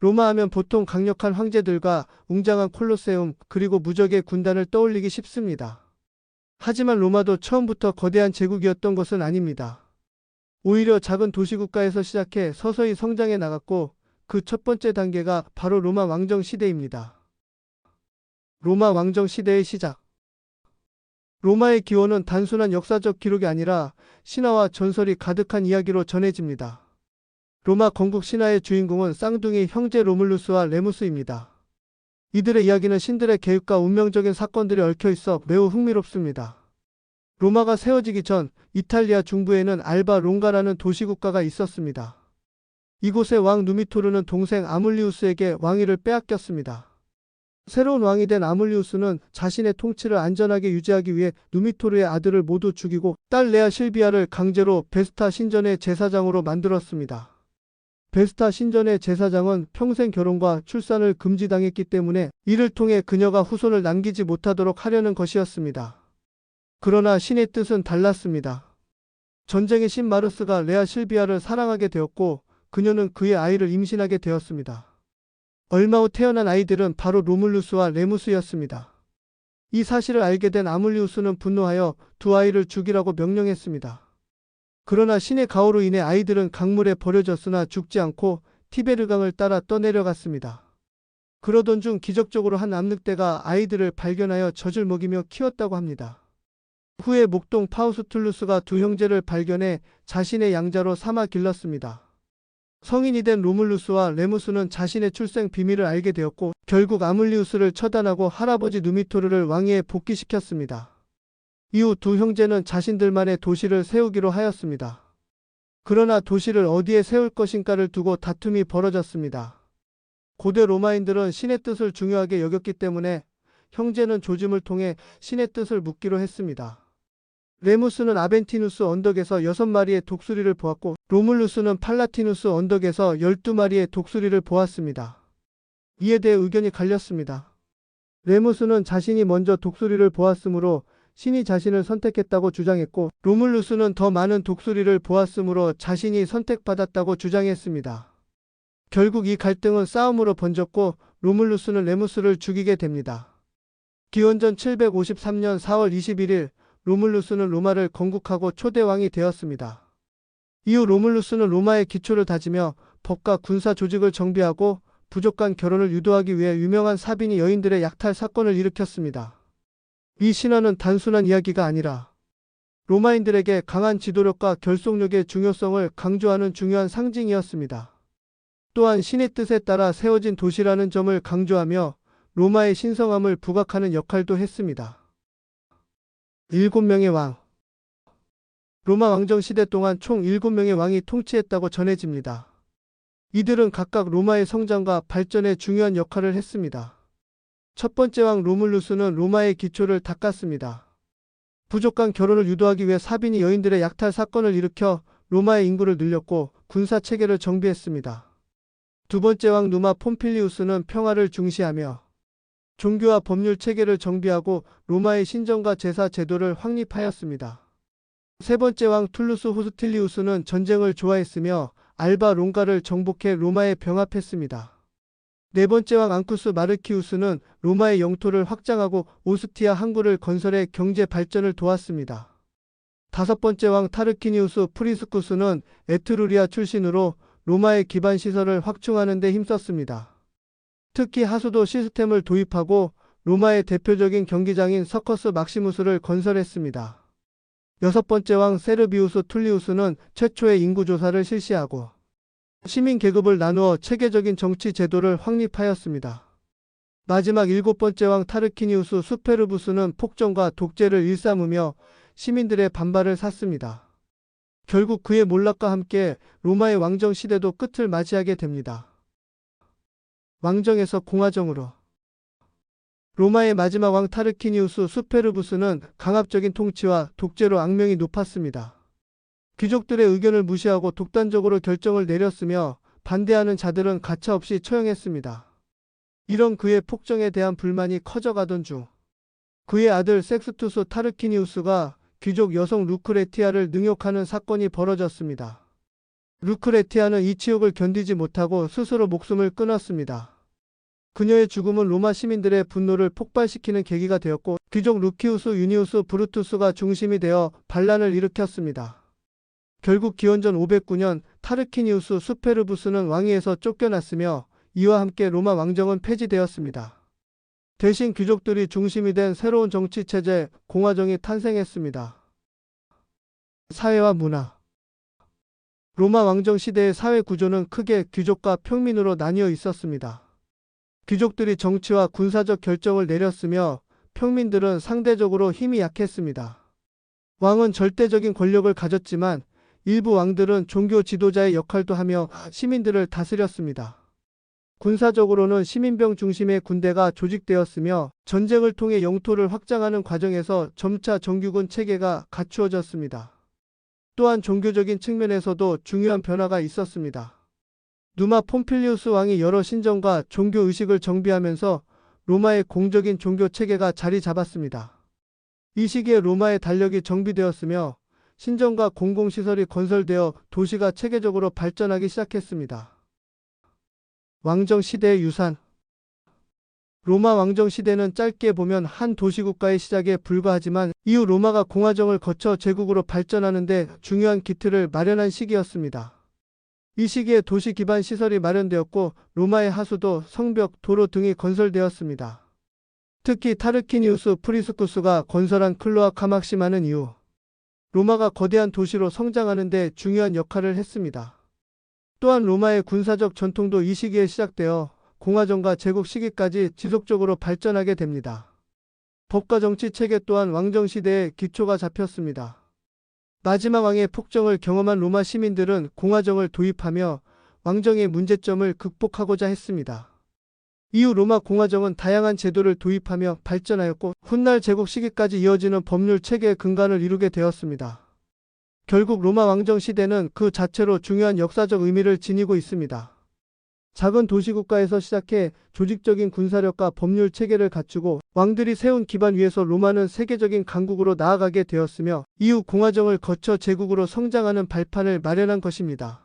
로마 하면 보통 강력한 황제들과 웅장한 콜로세움 그리고 무적의 군단을 떠올리기 쉽습니다. 하지만 로마도 처음부터 거대한 제국이었던 것은 아닙니다. 오히려 작은 도시국가에서 시작해 서서히 성장해 나갔고 그 첫 번째 단계가 바로 로마 왕정 시대입니다. 로마 왕정 시대의 시작. 로마의 기원은 단순한 역사적 기록이 아니라 신화와 전설이 가득한 이야기로 전해집니다. 로마 건국 신화의 주인공은 쌍둥이 형제 로물루스와 레무스입니다. 이들의 이야기는 신들의 계획과 운명적인 사건들이 얽혀 있어 매우 흥미롭습니다. 로마가 세워지기 전 이탈리아 중부에는 알바 롱가라는 도시국가가 있었습니다. 이곳의 왕 누미토르는 동생 아물리우스에게 왕위를 빼앗겼습니다. 새로운 왕이 된 아물리우스는 자신의 통치를 안전하게 유지하기 위해 누미토르의 아들을 모두 죽이고 딸 레아 실비아를 강제로 베스타 신전의 제사장으로 만들었습니다. 베스타 신전의 제사장은 평생 결혼과 출산을 금지당했기 때문에 이를 통해 그녀가 후손을 남기지 못하도록 하려는 것이었습니다. 그러나 신의 뜻은 달랐습니다. 전쟁의 신 마르스가 레아 실비아를 사랑하게 되었고 그녀는 그의 아이를 임신하게 되었습니다. 얼마 후 태어난 아이들은 바로 로물루스와 레무스였습니다. 이 사실을 알게 된 아물리우스는 분노하여 두 아이를 죽이라고 명령했습니다. 그러나 신의 가호로 인해 아이들은 강물에 버려졌으나 죽지 않고 티베르강을 따라 떠내려갔습니다. 그러던 중 기적적으로 한 암늑대가 아이들을 발견하여 젖을 먹이며 키웠다고 합니다. 후에 목동 파우스툴루스가 두 형제를 발견해 자신의 양자로 삼아 길렀습니다. 성인이 된 로물루스와 레무스는 자신의 출생 비밀을 알게 되었고 결국 아물리우스를 처단하고 할아버지 누미토르를 왕위에 복귀시켰습니다. 이후 두 형제는 자신들만의 도시를 세우기로 하였습니다. 그러나 도시를 어디에 세울 것인가를 두고 다툼이 벌어졌습니다. 고대 로마인들은 신의 뜻을 중요하게 여겼기 때문에 형제는 조짐을 통해 신의 뜻을 묻기로 했습니다. 레무스는 아벤티누스 언덕에서 6마리의 독수리를 보았고 로물루스는 팔라티누스 언덕에서 12마리의 독수리를 보았습니다. 이에 대해 의견이 갈렸습니다. 레무스는 자신이 먼저 독수리를 보았으므로 신이 자신을 선택했다고 주장했고 로물루스는 더 많은 독수리를 보았으므로 자신이 선택받았다고 주장했습니다. 결국 이 갈등은 싸움으로 번졌고 로물루스는 레무스를 죽이게 됩니다. 기원전 753년 4월 21일 로물루스는 로마를 건국하고 초대왕이 되었습니다. 이후 로물루스는 로마의 기초를 다지며 법과 군사 조직을 정비하고 부족 간 결혼을 유도하기 위해 유명한 사비니 여인들의 약탈 사건을 일으켰습니다. 이 신화는 단순한 이야기가 아니라 로마인들에게 강한 지도력과 결속력의 중요성을 강조하는 중요한 상징이었습니다. 또한 신의 뜻에 따라 세워진 도시라는 점을 강조하며 로마의 신성함을 부각하는 역할도 했습니다. 7명의 왕. 로마 왕정 시대 동안 총 7명의 왕이 통치했다고 전해집니다. 이들은 각각 로마의 성장과 발전에 중요한 역할을 했습니다. 첫 번째 왕 로물루스는 로마의 기초를 닦았습니다. 부족한 결혼을 유도하기 위해 사비니 여인들의 약탈 사건을 일으켜 로마의 인구를 늘렸고 군사 체계를 정비했습니다. 두 번째 왕 누마 폼필리우스는 평화를 중시하며 종교와 법률 체계를 정비하고 로마의 신정과 제사 제도를 확립하였습니다. 세 번째 왕 툴루스 호스틸리우스는 전쟁을 좋아했으며 알바 롱가를 정복해 로마에 병합했습니다. 네 번째 왕 앙쿠스 마르키우스는 로마의 영토를 확장하고 오스티아 항구를 건설해 경제 발전을 도왔습니다. 다섯 번째 왕 타르키니우스 프리스쿠스는 에트루리아 출신으로 로마의 기반 시설을 확충하는 데 힘썼습니다. 특히 하수도 시스템을 도입하고 로마의 대표적인 경기장인 서커스 막시무스를 건설했습니다. 여섯 번째 왕 세르비우스 툴리우스는 최초의 인구조사를 실시하고 시민 계급을 나누어 체계적인 정치 제도를 확립하였습니다. 마지막 일곱 번째 왕 타르키니우스 수페르부스는 폭정과 독재를 일삼으며 시민들의 반발을 샀습니다. 결국 그의 몰락과 함께 로마의 왕정 시대도 끝을 맞이하게 됩니다. 왕정에서 공화정으로. 로마의 마지막 왕 타르키니우스 수페르부스는 강압적인 통치와 독재로 악명이 높았습니다. 귀족들의 의견을 무시하고 독단적으로 결정을 내렸으며 반대하는 자들은 가차없이 처형했습니다. 이런 그의 폭정에 대한 불만이 커져가던 중 그의 아들 섹스투스 타르키니우스가 귀족 여성 루크레티아를 능욕하는 사건이 벌어졌습니다. 루크레티아는 이 치욕을 견디지 못하고 스스로 목숨을 끊었습니다. 그녀의 죽음은 로마 시민들의 분노를 폭발시키는 계기가 되었고 귀족 루키우스 유니우스 브루투스가 중심이 되어 반란을 일으켰습니다. 결국 기원전 509년 타르키니우스 수페르부스는 왕위에서 쫓겨났으며 이와 함께 로마 왕정은 폐지되었습니다. 대신 귀족들이 중심이 된 새로운 정치체제 공화정이 탄생했습니다. 사회와 문화. 로마 왕정 시대의 사회 구조는 크게 귀족과 평민으로 나뉘어 있었습니다. 귀족들이 정치와 군사적 결정을 내렸으며 평민들은 상대적으로 힘이 약했습니다. 왕은 절대적인 권력을 가졌지만 일부 왕들은 종교 지도자의 역할도 하며 시민들을 다스렸습니다. 군사적으로는 시민병 중심의 군대가 조직되었으며 전쟁을 통해 영토를 확장하는 과정에서 점차 정규군 체계가 갖추어졌습니다. 또한 종교적인 측면에서도 중요한 변화가 있었습니다. 누마 폼필리우스 왕이 여러 신정과 종교 의식을 정비하면서 로마의 공적인 종교 체계가 자리 잡았습니다. 이 시기에 로마의 달력이 정비되었으며 신정과 공공시설이 건설되어 도시가 체계적으로 발전하기 시작했습니다. 왕정 시대의 유산. 로마 왕정 시대는 짧게 보면 한 도시국가의 시작에 불과하지만 이후 로마가 공화정을 거쳐 제국으로 발전하는 데 중요한 기틀을 마련한 시기였습니다. 이 시기에 도시 기반 시설이 마련되었고 로마의 하수도, 성벽, 도로 등이 건설되었습니다. 특히 타르키니우스 프리스쿠스가 건설한 클로아 카막시마는 이후 로마가 거대한 도시로 성장하는 데 중요한 역할을 했습니다. 또한 로마의 군사적 전통도 이 시기에 시작되어 공화정과 제국 시기까지 지속적으로 발전하게 됩니다. 법과 정치 체계 또한 왕정 시대에 기초가 잡혔습니다. 마지막 왕의 폭정을 경험한 로마 시민들은 공화정을 도입하며 왕정의 문제점을 극복하고자 했습니다. 이후 로마 공화정은 다양한 제도를 도입하며 발전하였고 훗날 제국 시기까지 이어지는 법률 체계의 근간을 이루게 되었습니다. 결국 로마 왕정 시대는 그 자체로 중요한 역사적 의미를 지니고 있습니다. 작은 도시국가에서 시작해 조직적인 군사력과 법률 체계를 갖추고 왕들이 세운 기반 위에서 로마는 세계적인 강국으로 나아가게 되었으며 이후 공화정을 거쳐 제국으로 성장하는 발판을 마련한 것입니다.